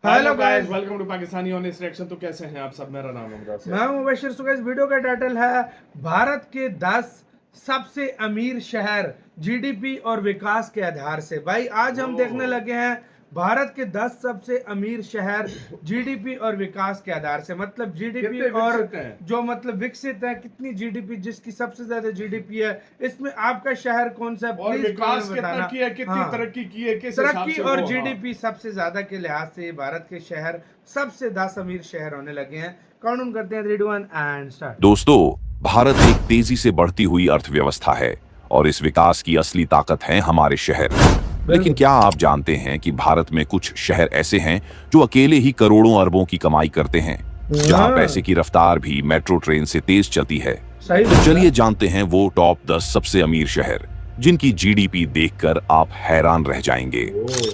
Hello guys, welcome to Pakistani honest reaction. तो कैसे हैं आप सब? मेरा नाम है मैं हूं मुबशिर। सो गाइस, वीडियो का टाइटल है भारत के 10 सबसे अमीर शहर जीडीपी और विकास के आधार से। भाई आज हम देखने लगे हैं भारत के 10 सबसे अमीर शहर जीडीपी और विकास के आधार से। मतलब जीडीपी और जो मतलब विकसित है, कितनी जीडीपी, जिसकी सबसे ज्यादा जीडीपी है, इसमें आपका शहर कौन सा है, और प्लीज विकास बताना। कितना किया, कितनी तरक्की की है, किस हिसाब तरक्की से और वो, जीडीपी सबसे ज्यादा के लिहाज से भारत के शहर सबसे 10 अमीर शहर होने लगे हैं। काउंट करते हैं, 3 2 1 एंड स्टार्ट। दोस्तों, भारत एक तेजी से बढ़ती हुई अर्थव्यवस्था है और इस विकास की असली ताकत है हमारे शहर। लेकिन क्या आप जानते हैं कि भारत में कुछ शहर ऐसे हैं जो अकेले ही करोड़ों अरबों की कमाई करते हैं, जहां पैसे की रफ्तार भी मेट्रो ट्रेन से तेज चलती है। तो चलिए जानते हैं वो टॉप 10 सबसे अमीर शहर जिनकी जीडीपी देखकर आप हैरान रह जाएंगे।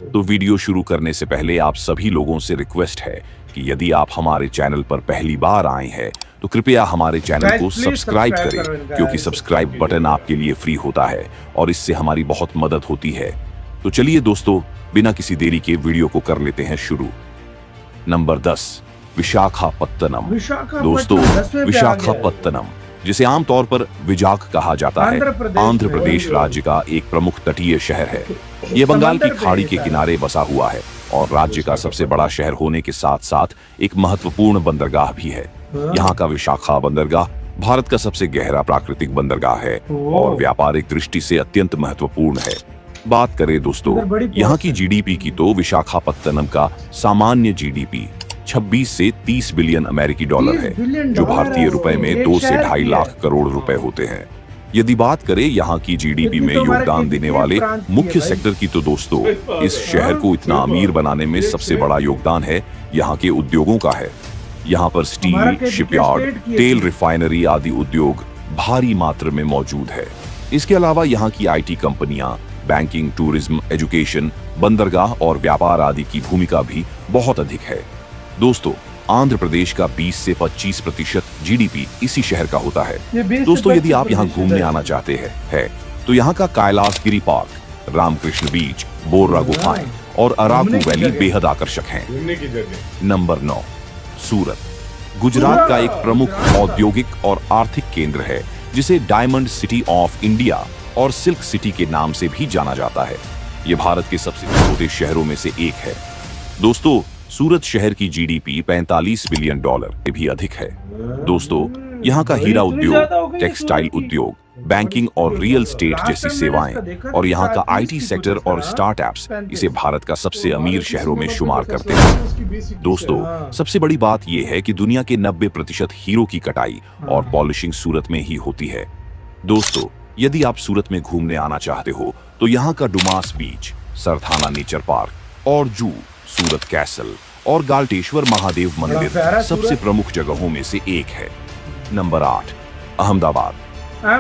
तो वीडियो शुरू करने से पहले आप सभी लोगों से रिक्वेस्ट है कि यदि आप हमारे चैनल पर पहली बार आए हैं तो कृपया हमारे चैनल को सब्सक्राइब करें, क्योंकि सब्सक्राइब बटन आपके लिए फ्री होता है और इससे हमारी बहुत मदद होती है। तो चलिए दोस्तों, बिना किसी देरी के वीडियो को कर लेते हैं शुरू। नंबर 10, विशाखापत्तनम। दोस्तों, विशाखापत्तनम, जिसे आमतौर पर विजाख कहा जाता है, आंध्र प्रदेश राज्य का एक प्रमुख तटीय शहर है। यह बंगाल की खाड़ी के किनारे बसा हुआ है और राज्य का सबसे बड़ा शहर होने के साथ साथ एक महत्वपूर्ण बंदरगाह भी है। यहाँ का विशाखा बंदरगाह भारत का सबसे गहरा प्राकृतिक बंदरगाह है और व्यापारिक दृष्टि से अत्यंत महत्वपूर्ण है। बात करें दोस्तों यहाँ की जीडीपी की, तो विशाखापत्तनम का सामान्य जीडीपी 26 से 30 बिलियन अमेरिकी डॉलर है, जो भारतीय रुपए में 2 से 2.5 लाख करोड़ रुपए होते हैं। यदि बात करें यहाँ की जीडीपी में योगदान देने वाले मुख्य सेक्टर की, तो दोस्तों इस शहर को इतना अमीर बनाने में सबसे बड़ा योगदान है यहाँ के उद्योगों का है। यहाँ पर स्टील, शिपयार्ड, तेल रिफाइनरी आदि उद्योग भारी मात्रा में मौजूद है। इसके अलावा यहाँ की आईटी कंपनियां, बैंकिंग, टूरिज्म, एजुकेशन, बंदरगाह और व्यापार आदि की भूमिका भी बहुत अधिक है। दोस्तों, आंध्र प्रदेश का 20 से 25% जीडीपी इसी शहर का होता है। दोस्तों, यदि आप यहाँ घूमने आना चाहते हैं तो यहाँ का कैलाशगिरी पार्क, रामकृष्ण बीच, बोर्रा गुफाएं और अराकू वैली बेहद आकर्षक हैं। नंबर 9, सूरत। गुजरात का एक प्रमुख औद्योगिक और आर्थिक केंद्र है, जिसे डायमंड सिटी ऑफ इंडिया और सिल्क सिटी के नाम से भी जाना जाता है। यह भारत के सबसे छोटे शहरों में से एक है। दोस्तों, सूरत शहर की जीडीपी 45 बिलियन डॉलर से भी अधिक है। दोस्तों, यहाँ का हीरा उद्योग, टेक्सटाइल उद्योग, बैंकिंग और रियल एस्टेट जैसी सेवाएं और यहाँ का आईटी सेक्टर और स्टार्टअप्स इसे भारत का सबसे अमीर शहरों में शुमार करते हैं। दोस्तों, सबसे बड़ी बात यह है कि दुनिया के 90% हीरो की कटाई और पॉलिशिंग सूरत में ही होती है। दोस्तों, यदि आप सूरत में घूमने आना चाहते हो तो यहाँ का डुमास बीच, सरथाना नेचर पार्क और जू, सूरत कैसल और गाल्टेश्वर महादेव मंदिर सबसे प्रमुख जगहों में से एक है। नंबर 8, अहमदाबाद।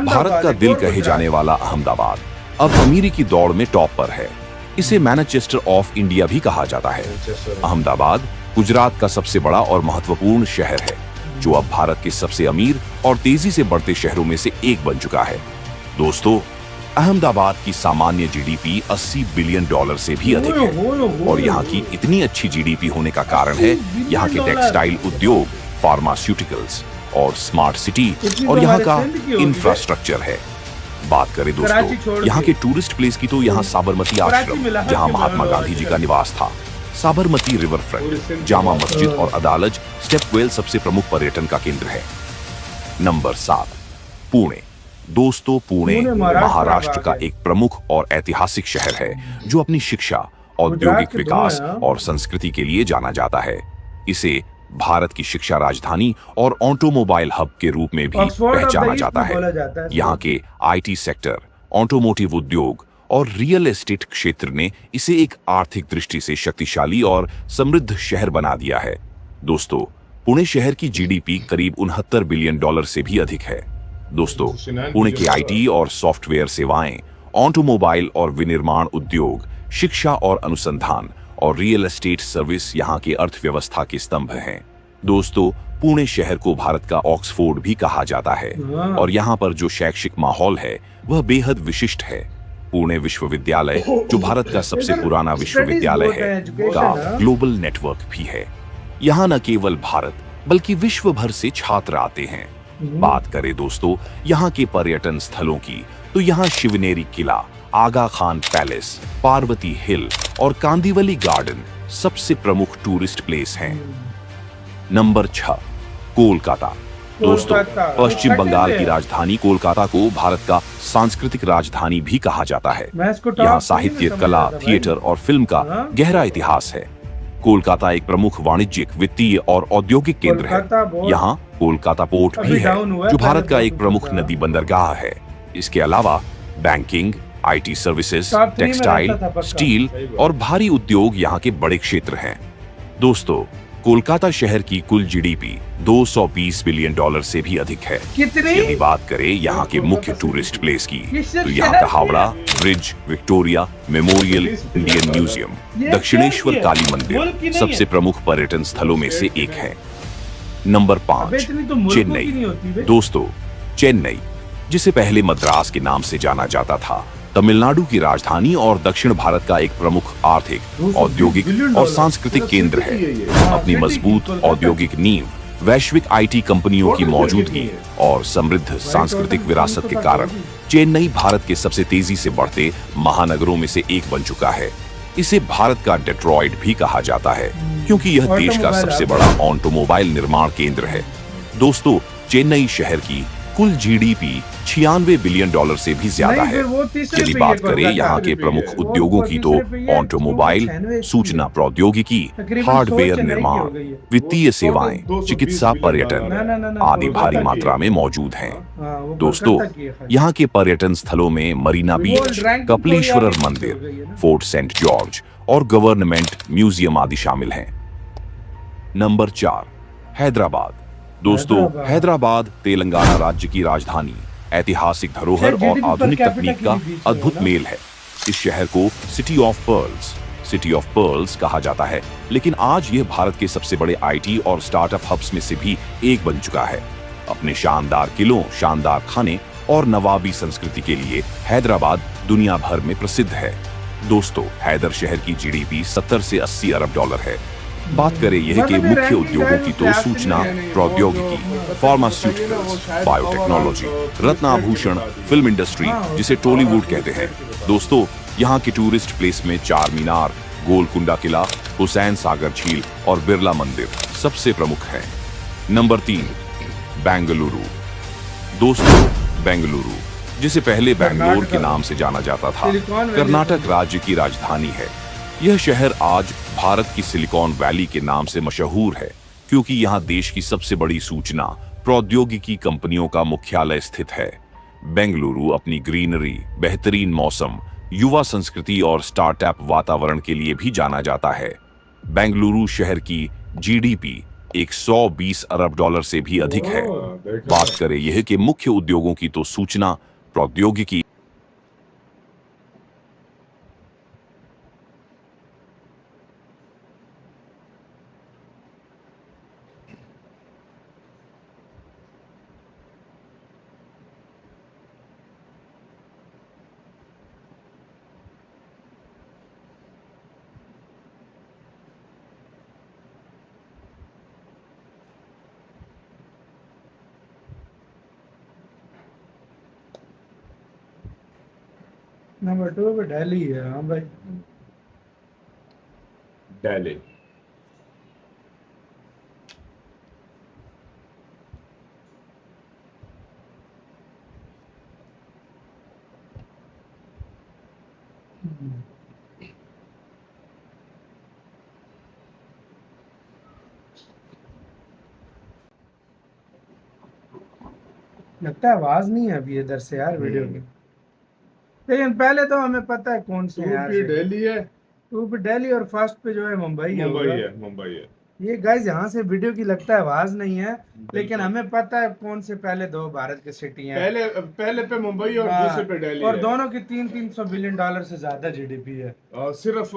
भारत का दिल कहे जाने वाला अहमदाबाद अब अमीरी की दौड़ में टॉप पर है। इसे मैनचेस्टर ऑफ इंडिया भी कहा जाता है। अहमदाबाद गुजरात का सबसे बड़ा और महत्वपूर्ण शहर है, जो अब भारत के सबसे अमीर और तेजी से बढ़ते शहरों में से एक बन चुका है। दोस्तों, अहमदाबाद की सामान्य जीडीपी 80 बिलियन डॉलर से भी अधिक है और यहाँ की इतनी अच्छी जीडीपी होने का कारण है यहाँ के टेक्सटाइल उद्योग, फार्मास्यूटिकल्स और स्मार्ट सिटी और यहाँ का इंफ्रास्ट्रक्चर है। बात करें दोस्तों यहाँ के टूरिस्ट प्लेस की, तो यहाँ साबरमती आश्रम, जहाँ महात्मा गांधी जी का निवास था, साबरमती रिवर फ्रंट, जामा मस्जिद और अदालज, स्टेपवेल सबसे प्रमुख पर्यटन का केंद्र है। नंबर 7, पुणे। दोस्तों, पुणे महाराष्ट्र का एक प्रमुख और ऐतिहासिक शहर है, जो अपनी शिक्षा, औद्योगिक विकास और संस्कृति के लिए जाना जाता है। इसे भारत की शिक्षा राजधानी और ऑटोमोबाइल हब के रूप में भी पहचाना जाता है। यहाँ के आईटी सेक्टर, ऑटोमोटिव उद्योग और रियल एस्टेट क्षेत्र ने इसे एक आर्थिक दृष्टि से शक्तिशाली और समृद्ध शहर बना दिया है। दोस्तों, पुणे शहर की जीडीपी करीब 69 बिलियन डॉलर से भी अधिक है। दोस्तों, पुणे की आईटी और सॉफ्टवेयर सेवाएं, ऑटोमोबाइल और विनिर्माण उद्योग, शिक्षा और अनुसंधान और रियल एस्टेट सर्विस यहाँ की अर्थव्यवस्था के स्तंभ हैं। दोस्तों, पुणे शहर को भारत का ऑक्सफोर्ड भी कहा जाता है और यहाँ पर जो शैक्षिक माहौल है वह बेहद विशिष्ट है। पुणे विश्वविद्यालय, जो भारत का सबसे पुराना विश्वविद्यालय है, का ग्लोबल नेटवर्क भी है। यहाँ न केवल भारत बल्कि विश्व भर से छात्र आते हैं। बात करें दोस्तों यहाँ के पर्यटन स्थलों की, तो यहाँ शिवनेरी किला, आगा खान पैलेस, पार्वती हिल और कांदीवली गार्डन सबसे प्रमुख टूरिस्ट प्लेस हैं। नंबर 6, कोलकाता। दोस्तों, पश्चिम बंगाल की राजधानी कोलकाता को भारत का सांस्कृतिक राजधानी भी कहा जाता है। यहाँ साहित्य, कला, थिएटर और फिल्म का गहरा इतिहास है। कोलकाता एक प्रमुख वाणिज्यिक, वित्तीय और औद्योगिक केंद्र है। यहाँ कोलकाता पोर्ट भी है, जो भारत का एक प्रमुख नदी बंदरगाह है। इसके अलावा banking, IT services, textile, steel और भारी उद्योग यहाँ के बड़े क्षेत्र हैं। दोस्तों, कोलकाता शहर की कुल GDP $220 बिलियन से भी अधिक है। यदि बात करें यहाँ के मुख्य टूरिस्ट प्लेस की, तो यहाँ का Howrah bridge, Victoria Memorial, Indian museum, Dakshineswar Kali मंदिर सबसे प्रमुख पर्यटन स्थलों में से एक है। नंबर 5, चेन्नई। दोस्तों, चेन्नई, जिसे पहले मद्रास के नाम से जाना जाता था, तमिलनाडु की राजधानी और दक्षिण भारत का एक प्रमुख आर्थिक, औद्योगिक और सांस्कृतिक केंद्र है। अपनी मजबूत औद्योगिक नींव, वैश्विक IT कंपनियों की मौजूदगी और समृद्ध सांस्कृतिक विरासत के कारण चेन्नई भारत के सबसे तेजी से बढ़ते महानगरों में से एक बन चुका है। इसे भारत का डेट्रॉइट भी कहा जाता है, क्योंकि यह देश का सबसे बड़ा ऑटोमोबाइल निर्माण केंद्र है। दोस्तों, चेन्नई शहर की कुल GDP $96 बिलियन से भी ज्यादा है। यदि बात करें यहाँ के प्रमुख उद्योगों की, तो ऑटोमोबाइल, सूचना प्रौद्योगिकी, हार्डवेयर निर्माण, वित्तीय सेवाएं, चिकित्सा, पर्यटन आदि भारी मात्रा में मौजूद हैं। दोस्तों, यहाँ के पर्यटन स्थलों में मरीना बीच, कपिलेश्वर मंदिर, फोर्ट सेंट जॉर्ज और गवर्नमेंट म्यूजियम आदि शामिल हैं। नंबर 4, हैदराबाद। दोस्तों, हैदराबाद तेलंगाना राज्य की राजधानी, ऐतिहासिक धरोहर और आधुनिक तकनीक का अद्भुत मेल है। इस शहर को सिटी ऑफ पर्ल्स कहा जाता है, लेकिन आज यह भारत के सबसे बड़े IT और स्टार्टअप हब्स में से भी एक बन चुका है। अपने शानदार किलों, शानदार खाने और नवाबी संस्कृति के लिए हैदराबाद दुनिया भर में प्रसिद्ध है। दोस्तों, हैदर शहर की GDP $70 से $80 अरब है। बात करें यह के मुख्य उद्योगों की, तो सूचना प्रौद्योगिकी, फार्मास्यूटिकल्स, बायोटेक्नोलॉजी, रत्नाभूषण, फिल्म इंडस्ट्री, जिसे टॉलीवुड कहते हैं। दोस्तों, यहाँ के टूरिस्ट प्लेस में चार मीनार, गोलकुंडा किला, हुसैन सागर झील और बिरला मंदिर सबसे प्रमुख हैं। नंबर 3, बेंगलुरु। दोस्तों, बेंगलुरु, जिसे पहले बैंगलोर के नाम से जाना जाता था, कर्नाटक राज्य की राजधानी है। यह शहर आज भारत की सिलिकॉन वैली के नाम से मशहूर है, क्योंकि यहाँ देश की सबसे बड़ी सूचना प्रौद्योगिकी कंपनियों का मुख्यालय स्थित है। बेंगलुरु अपनी ग्रीनरी, बेहतरीन मौसम, युवा संस्कृति और स्टार्टअप वातावरण के लिए भी जाना जाता है। बेंगलुरु शहर की GDP $120 अरब से भी अधिक है। बात करें यह के मुख्य उद्योगों की, तो सूचना प्रौद्योगिकी, नंबर 2 पे दिल्ली है। हाँ भाई, दिल्ली। लगता है आवाज नहीं है अभी इधर से यार वीडियो में, लेकिन पहले तो हमें पता है कौन से हैं यार। दिल्ली है, 2 पे दिल्ली और फर्स्ट पे जो है मुंबई है। मुंबई है। ये गाइस यहाँ से वीडियो की लगता है आवाज नहीं है, लेकिन हमें पता है कौन से पहले दो भारत के सिटी हैं। पहले पे मुंबई और हाँ, दूसरे पे दिल्ली और है। दोनों की 300 बिलियन डॉलर से ज्यादा जीडीपी है। सिर्फ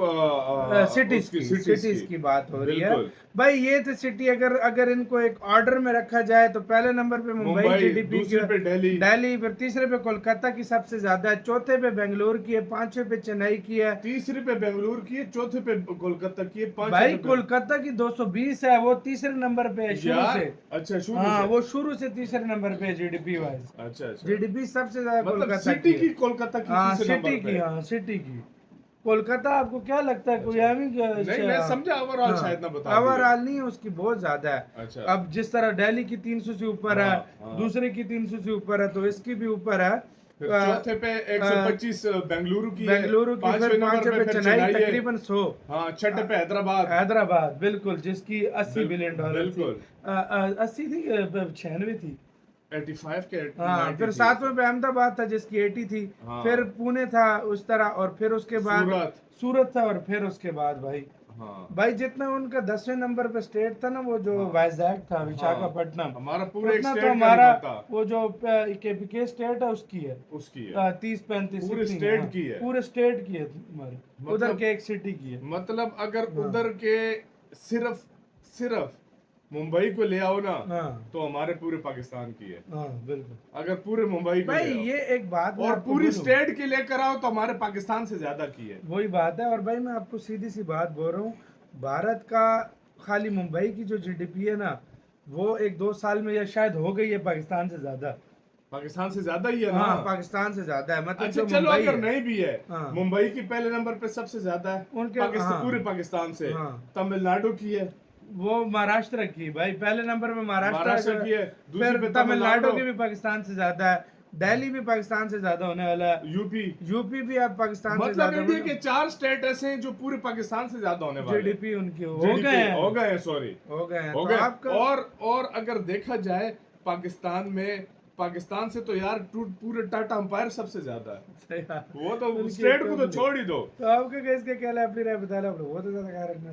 सिटीज की बात हो रही है बिल्कुल। भाई। ये तो सिटी अगर इनको एक ऑर्डर में रखा जाए तो पहले नंबर पे मुंबई जीडीपी की, दूसरे पे दिल्ली, फिर तीसरे पे कोलकाता की सबसे ज्यादा है, चौथे पे बेंगलुरु की है, पांचवे पे चेन्नई की है, तीसरे पे बेंगलुरु की है, चौथे पे कोलकाता की है, भाई कोलकाता की 220 है, वो तीसरे नंबर पे है शुरू से। अच्छा शुरू हाँ, से। वो शुरू से तीसरे नंबर पे है जीडीपी वाइज। अच्छा अच्छा। जीडीपी सबसे ज्यादा मतलब कोलकाता सिटी की की है। कोलकाता की हाँ तीसरे सिटी नंबर की, पे। हाँ सिटी की। कोलकाता आपको क्या लगता है कोई नहीं मैं समझा, ओवरऑल शायद ना बता दिया। ओवरऑल नहीं है, उसकी बहुत ज्यादा है। अच्छा। अब जिस तरह दिल्ली की 300 से ऊपर है, हाँ। दूसरे की 300 से ऊपर है, तो इसकी भी ऊपर है। फिर चौथे पे 125 बेंगलुरु की है, बेंगलुरु की, फिर पांचवें नंबर पांचवे पे पे फिर चेन्नई चेन्नई है। तकरीबन 100। हाँ, छठे पे हैदराबाद बिल्कुल, जिसकी 80 बिलियन डॉलर थी। बिल्कुल। 80 थी, 96 थी। 85 के हाँ, 90 फिर थी। 7वें पे अहमदाबाद था जिसकी 80 थी। हाँ। फिर पुणे था उस तरह, और फिर उसके बाद सूरत था, और फिर उसके बाद भाई जितना उनका 10वें नंबर पे स्टेट था ना, वो जो वाइजैक था, विशाखापट्टनम, हमारा पूरा एक उतना स्टेट तो का हमारा नहीं बनता। वो जो के स्टेट है उसकी है, उसकी है 30-35 पूरे स्टेट की है। पूरे स्टेट की है हमारे, उधर के एक सिटी की है। मतलब अगर उधर के सिर्फ मुंबई को ले आओ ना, तो हमारे पूरे पाकिस्तान की है। बिल्कुल। अगर पूरे मुंबई को भाई ले आओ, ये एक बात मैं और आपको पूरी बोलूं, स्टेट की लेकर आओ तो हमारे पाकिस्तान से ज्यादा की है। वही बात है। और भाई मैं आपको सीधी सी बात बोल रहा हूँ, भारत का खाली मुंबई की जो जीडीपी है ना, वो 1-2 साल में या शायद हो गई है पाकिस्तान से ज्यादा। पाकिस्तान से ज्यादा ही है ना। हाँ, पाकिस्तान से ज्यादा है। मतलब अच्छा जो चलो, मुंबई अगर है, नहीं भी है, हाँ। मुंबई की पहले नंबर पे सबसे ज्यादा है उनके, पाकिस्तान, हाँ। पूरे पाकिस्तान से। हाँ। तमिलनाडु की है, वो महाराष्ट्र की, भाई पहले नंबर पे महाराष्ट्र की है, दूसरे फिर पे तमिलनाडु की भी पाकिस्तान से ज्यादा है, दिल्ली भी पाकिस्तान से ज्यादा होने वाला है, यूपी भी अब पाकिस्तान से मतलब ज्यादा। इंडिया के 4 स्टेट ऐसे हैं जो पूरे पाकिस्तान से ज्यादा होने वाले हैं। जीडीपी उनकी हो GDP गए हैं, हो गए, सॉरी हो गए हैं। हो तो गए। आपका और अगर देखा जाए पाकिस्तान से तो यार पूरे टाटा अंपायर सबसे ज्यादा है। वो तो उनकी स्टेट को तो economy। छोड़ ही दो। तो आपका इसके क्या अपनी राय बता लो, वो तो ज्यादा ख्याल रखना।